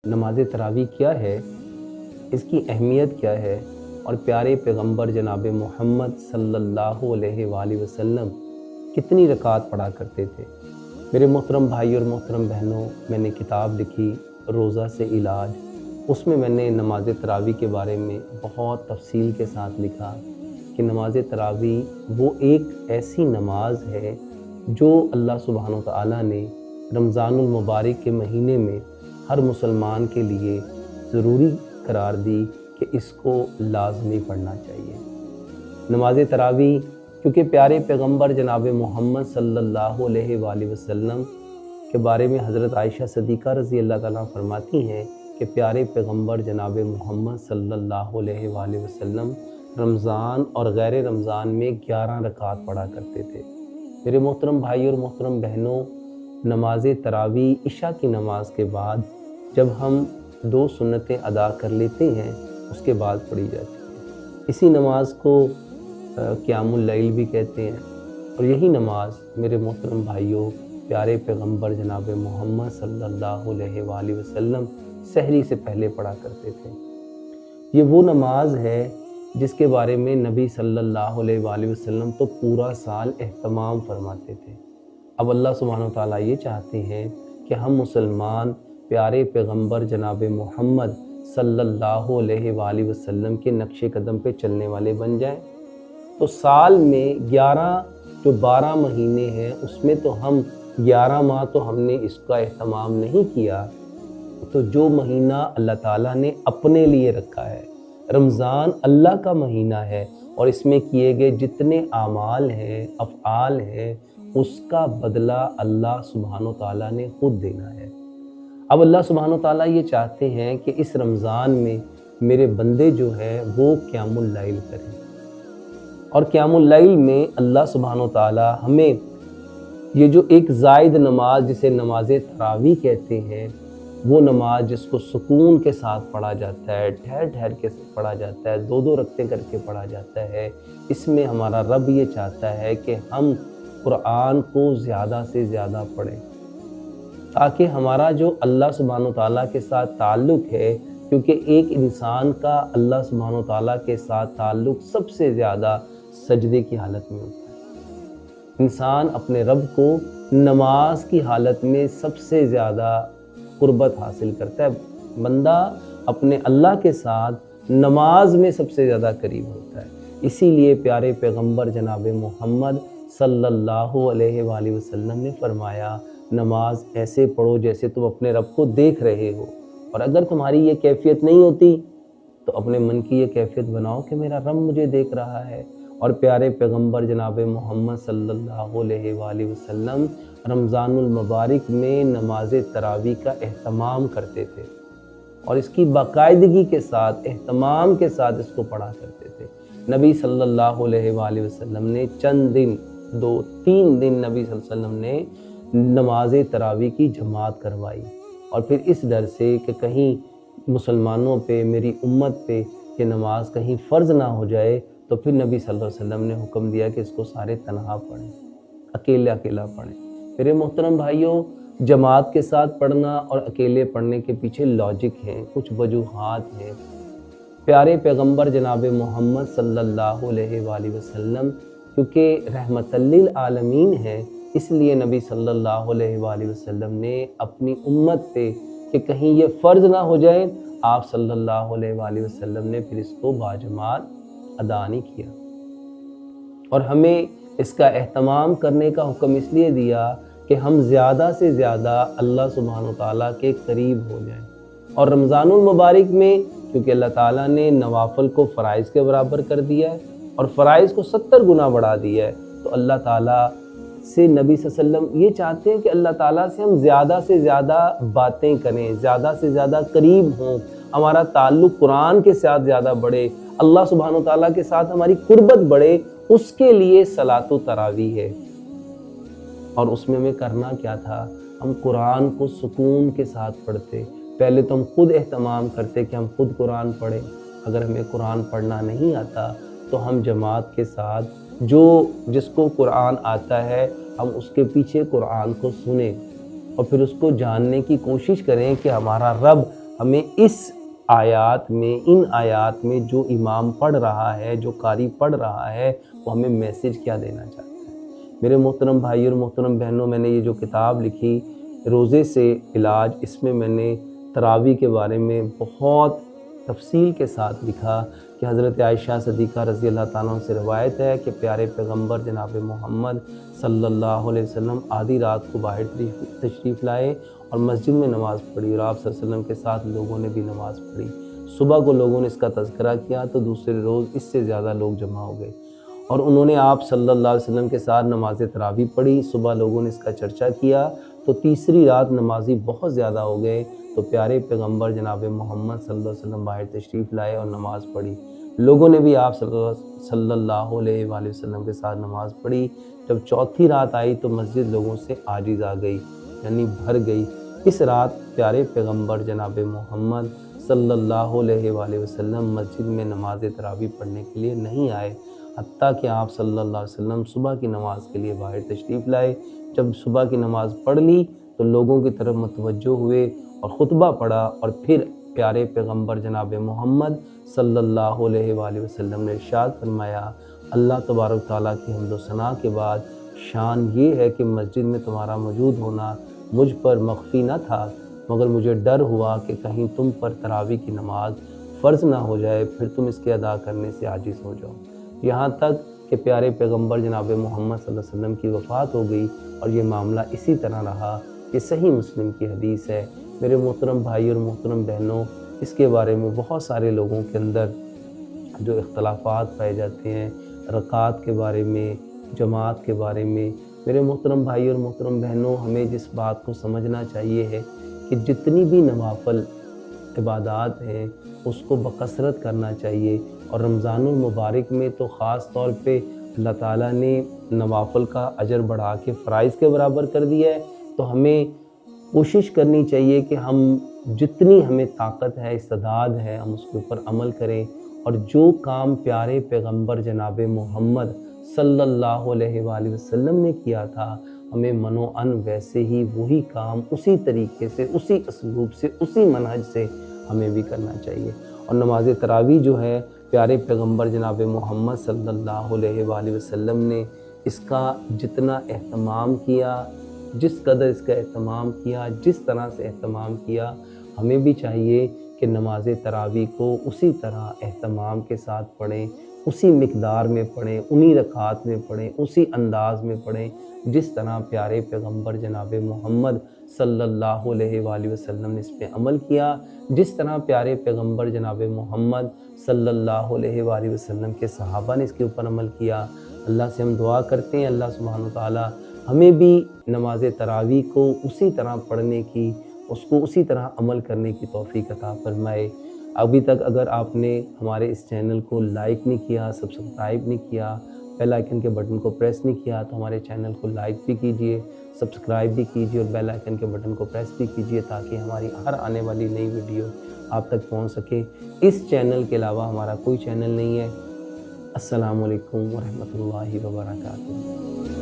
نماز تراویح کیا ہے، اس کی اہمیت کیا ہے اور پیارے پیغمبر جناب محمد صلی اللہ علیہ وآلہ وسلم کتنی رکعت پڑھا کرتے تھے۔ میرے محترم بھائی اور محترم بہنوں، میں نے کتاب لکھی روزہ سے علاج، اس میں نے نماز تراویح کے بارے میں بہت تفصیل کے ساتھ لکھا کہ نماز تراویح وہ ایک ایسی نماز ہے جو اللہ سبحانہ و تعالیٰ نے رمضان المبارک کے مہینے میں ہر مسلمان کے لیے ضروری قرار دی کہ اس کو لازمی پڑھنا چاہیے۔ نماز تراویح کیونکہ پیارے پیغمبر جناب محمد صلی اللہ علیہ وآلہ وسلم کے بارے میں حضرت عائشہ صدیقہ رضی اللہ تعالیٰ فرماتی ہیں کہ پیارے پیغمبر جناب محمد صلی اللہ علیہ وآلہ وسلم رمضان اور غیر رمضان میں 11 رکعت پڑھا کرتے تھے۔ میرے محترم بھائی اور محترم بہنوں، نماز تراویح عشاء کی نماز کے بعد جب ہم 2 سنتیں ادا کر لیتے ہیں اس کے بعد پڑھی جاتی ہے۔ اسی نماز کو قیام اللیل بھی کہتے ہیں، اور یہی نماز میرے محترم بھائیوں پیارے پیغمبر جناب محمد صلی اللہ علیہ وآلہ وسلم سحری سے پہلے پڑھا کرتے تھے۔ یہ وہ نماز ہے جس کے بارے میں نبی صلی اللہ علیہ وآلہ وسلم تو پورا سال اہتمام فرماتے تھے۔ اب اللہ سبحانہ و تعالیٰ یہ چاہتے ہیں کہ ہم مسلمان پیارے پیغمبر جناب محمد صلی اللہ علیہ وآلہ وسلم کے نقش قدم پہ چلنے والے بن جائیں۔ تو سال میں 12 مہینے ہیں، اس میں تو ہم 11 ماہ تو ہم نے اس کا اہتمام نہیں کیا، تو جو مہینہ اللہ تعالیٰ نے اپنے لیے رکھا ہے، رمضان اللہ کا مہینہ ہے، اور اس میں کیے گئے جتنے اعمال ہیں، افعال ہیں، اس کا بدلہ اللہ سبحانہ و تعالیٰ نے خود دینا ہے۔ اب اللہ سبحانہ و تعالیٰ یہ چاہتے ہیں کہ اس رمضان میں میرے بندے جو ہے وہ قیام اللیل کریں، اور قیام اللیل میں اللہ سبحانہ و تعالیٰ ہمیں یہ جو ایک زائد نماز جسے نماز تراویح کہتے ہیں، وہ نماز جس کو سکون کے ساتھ پڑھا جاتا ہے، ٹھہر ٹھہر کے پڑھا جاتا ہے، 2 رکعتیں کر کے پڑھا جاتا ہے، اس میں ہمارا رب یہ چاہتا ہے کہ ہم قرآن کو زیادہ سے زیادہ پڑھیں، تاکہ ہمارا جو اللہ سبحانہ و تعالیٰ کے ساتھ تعلق ہے، کیونکہ ایک انسان کا اللہ سبحانہ و تعالیٰ کے ساتھ تعلق سب سے زیادہ سجدے کی حالت میں ہوتا ہے۔ انسان اپنے رب کو نماز کی حالت میں سب سے زیادہ قربت حاصل کرتا ہے۔ بندہ اپنے اللہ کے ساتھ نماز میں سب سے زیادہ قریب ہوتا ہے۔ اسی لیے پیارے پیغمبر جناب محمد صلی اللہ علیہ وآلہ وسلم نے فرمایا، نماز ایسے پڑھو جیسے تم اپنے رب کو دیکھ رہے ہو، اور اگر تمہاری یہ کیفیت نہیں ہوتی تو اپنے من کی یہ کیفیت بناؤ کہ میرا رب مجھے دیکھ رہا ہے۔ اور پیارے پیغمبر جناب محمد صلی اللہ علیہ وآلہ وسلم رمضان المبارک میں نماز تراویح کا اہتمام کرتے تھے، اور اس کی باقاعدگی کے ساتھ اہتمام کے ساتھ اس کو پڑھا کرتے تھے۔ نبی صلی اللہ علیہ وآلہ وسلم نے چند دن 2-3 دن نبی صلی اللہ علیہ وسلم نے نماز تراویح کی جماعت کروائی، اور پھر اس ڈر سے کہ کہیں مسلمانوں پہ، میری امت پہ یہ نماز کہیں فرض نہ ہو جائے، تو پھر نبی صلی اللہ علیہ وسلم نے حکم دیا کہ اس کو سارے تنہا پڑھیں، اکیلا پڑھیں۔ میرے محترم بھائیوں، جماعت کے ساتھ پڑھنا اور اکیلے پڑھنے کے پیچھے لاجک ہیں، کچھ وجوہات ہیں۔ پیارے پیغمبر جناب محمد صلی اللہ علیہ وآلہ وسلم کیونکہ رحمت للعالمین ہے، اس لیے نبی صلی اللہ علیہ وآلہ وسلم نے اپنی امت پہ کہ کہیں یہ فرض نہ ہو جائے، آپ صلی اللہ علیہ وآلہ وسلم نے پھر اس کو باجماعت ادا نہیں کیا، اور ہمیں اس کا اہتمام کرنے کا حکم اس لیے دیا کہ ہم زیادہ سے زیادہ اللہ سبحانہ و تعالیٰ کے قریب ہو جائیں۔ اور رمضان المبارک میں کیونکہ اللہ تعالیٰ نے نوافل کو فرائض کے برابر کر دیا ہے، اور فرائض کو 70 گنا بڑھا دیا ہے، تو اللہ تعالیٰ سے نبی صلی اللہ علیہ وسلم یہ چاہتے ہیں کہ اللہ تعالیٰ سے ہم زیادہ سے زیادہ باتیں کریں، زیادہ سے زیادہ قریب ہوں، ہمارا تعلق قرآن کے ساتھ زیادہ بڑھے، اللہ سبحانہ و تعالیٰ کے ساتھ ہماری قربت بڑھے، اس کے لیے صلاۃ و تراویح ہے۔ اور اس میں ہمیں کرنا کیا تھا؟ ہم قرآن کو سکون کے ساتھ پڑھتے۔ پہلے تو ہم خود اہتمام کرتے کہ ہم خود قرآن پڑھیں، اگر ہمیں قرآن پڑھنا نہیں آتا تو ہم جماعت کے ساتھ جس کو قرآن آتا ہے ہم اس کے پیچھے قرآن کو سنیں، اور پھر اس کو جاننے کی کوشش کریں کہ ہمارا رب ہمیں اس آیات میں، ان آیات میں جو امام پڑھ رہا ہے، جو قاری پڑھ رہا ہے، وہ ہمیں میسیج کیا دینا چاہتا ہے؟ میرے محترم بھائی اور محترم بہنوں، میں نے یہ جو کتاب لکھی روزے سے علاج، اس میں میں نے تراویح کے بارے میں بہت تفصیل کے ساتھ لکھا کہ حضرت عائشہ صدیقہ رضی اللہ تعالیٰ عنہ سے روایت ہے کہ پیارے پیغمبر جناب محمد صلی اللہ علیہ وسلم آدھی رات کو باہر تشریف لائے اور مسجد میں نماز پڑھی، اور آپ صلی اللہ علیہ وسلم کے ساتھ لوگوں نے بھی نماز پڑھی۔ صبح کو لوگوں نے اس کا تذکرہ کیا تو دوسرے روز اس سے زیادہ لوگ جمع ہو گئے، اور انہوں نے آپ صلی اللہ علیہ وسلم کے ساتھ نماز تراویح پڑھی۔ صبح لوگوں نے اس کا چرچا کیا تو تیسری رات نمازی بہت زیادہ ہو گئے، تو پیارے پیغمبر جناب محمد صلی اللہ علیہ وسلم باہر تشریف لائے اور نماز پڑھی۔ لوگوں نے بھی آپ صلی اللہ علیہ وآلہ وسلم کے ساتھ نماز پڑھی۔ جب چوتھی رات آئی تو مسجد لوگوں سے عاجز آ گئی، یعنی بھر گئی۔ اس رات پیارے پیغمبر جناب محمد صلی اللہ علیہ وآلہ وسلم مسجد میں نماز تراویح پڑھنے کے لیے نہیں آئے، حتیٰ کہ آپ صلی اللہ علیہ وسلم صبح کی نماز کے لیے باہر تشریف لائے۔ جب صبح کی نماز پڑھ لی تو لوگوں کی طرف متوجہ ہوئے اور خطبہ پڑھا، اور پھر پیارے پیغمبر جناب محمد صلی اللہ علیہ وآلہ وسلم نے ارشاد فرمایا، اللہ تبارک تعالیٰ کی حمد و ثنا کے بعد شان یہ ہے کہ مسجد میں تمہارا موجود ہونا مجھ پر مخفی نہ تھا، مگر مجھے ڈر ہوا کہ کہیں تم پر تراویح کی نماز فرض نہ ہو جائے، پھر تم اس کے ادا کرنے سے عاجز ہو جاؤ۔ یہاں تک کہ پیارے پیغمبر جناب محمد صلی اللہ علیہ وسلم کی وفات ہو گئی، اور یہ معاملہ اسی طرح رہا۔ یہ صحیح مسلم کی حدیث ہے۔ میرے محترم بھائی اور محترم بہنوں، اس کے بارے میں بہت سارے لوگوں کے اندر جو اختلافات پائے جاتے ہیں، رکعات کے بارے میں، جماعت کے بارے میں۔ میرے محترم بھائی اور محترم بہنوں، ہمیں جس بات کو سمجھنا چاہیے ہے کہ جتنی بھی نوافل عبادات ہیں اس کو بکثرت کرنا چاہیے، اور رمضان المبارک میں تو خاص طور پہ اللہ تعالیٰ نے نوافل کا اجر بڑھا کے فرائض کے برابر کر دیا ہے۔ تو ہمیں کوشش کرنی چاہیے کہ ہم جتنی ہمیں طاقت ہے، استعداد ہے، ہم اس کے اوپر عمل کریں، اور جو کام پیارے پیغمبر جناب محمد صلی اللہ علیہ وآلہ وسلم نے کیا تھا، ہمیں من و عن ویسے ہی وہی کام اسی طریقے سے، اسی اسلوب سے، اسی منہج سے ہمیں بھی کرنا چاہیے۔ اور نماز تراویح جو ہے، پیارے پیغمبر جناب محمد صلی اللہ علیہ وآلہ وسلم نے اس کا جتنا اہتمام کیا، جس قدر اس کا اہتمام کیا، جس طرح سے اہتمام کیا، ہمیں بھی چاہیے کہ نماز تراویح کو اسی طرح اہتمام کے ساتھ پڑھیں، اسی مقدار میں پڑھیں، انہی رکعات میں پڑھیں، اسی انداز میں پڑھیں جس طرح پیارے پیغمبر جناب محمد صلی اللہ علیہ وآلہ وسلم نے اس پہ عمل کیا، جس طرح پیارے پیغمبر جناب محمد صلی اللہ علیہ وآلہ وسلم کے صحابہ نے اس کے اوپر عمل کیا۔ اللہ سے ہم دعا کرتے ہیں اللہ سبحانہ وتعالی ہمیں بھی نماز تراویح کو اسی طرح پڑھنے کی، اس کو اسی طرح عمل کرنے کی توفیق عطا فرمائے۔ ابھی تک اگر آپ نے ہمارے اس چینل کو لائک نہیں کیا، سبسکرائب نہیں کیا، بیل آئیکن کے بٹن کو پریس نہیں کیا، تو ہمارے چینل کو لائک بھی کیجئے، سبسکرائب بھی کیجئے، اور بیل آئیکن کے بٹن کو پریس بھی کیجئے تاکہ ہماری ہر آنے والی نئی ویڈیو آپ تک پہنچ سکے۔ اس چینل کے علاوہ ہمارا کوئی چینل نہیں ہے۔ السلام علیکم ورحمۃ اللہ وبرکاتہ۔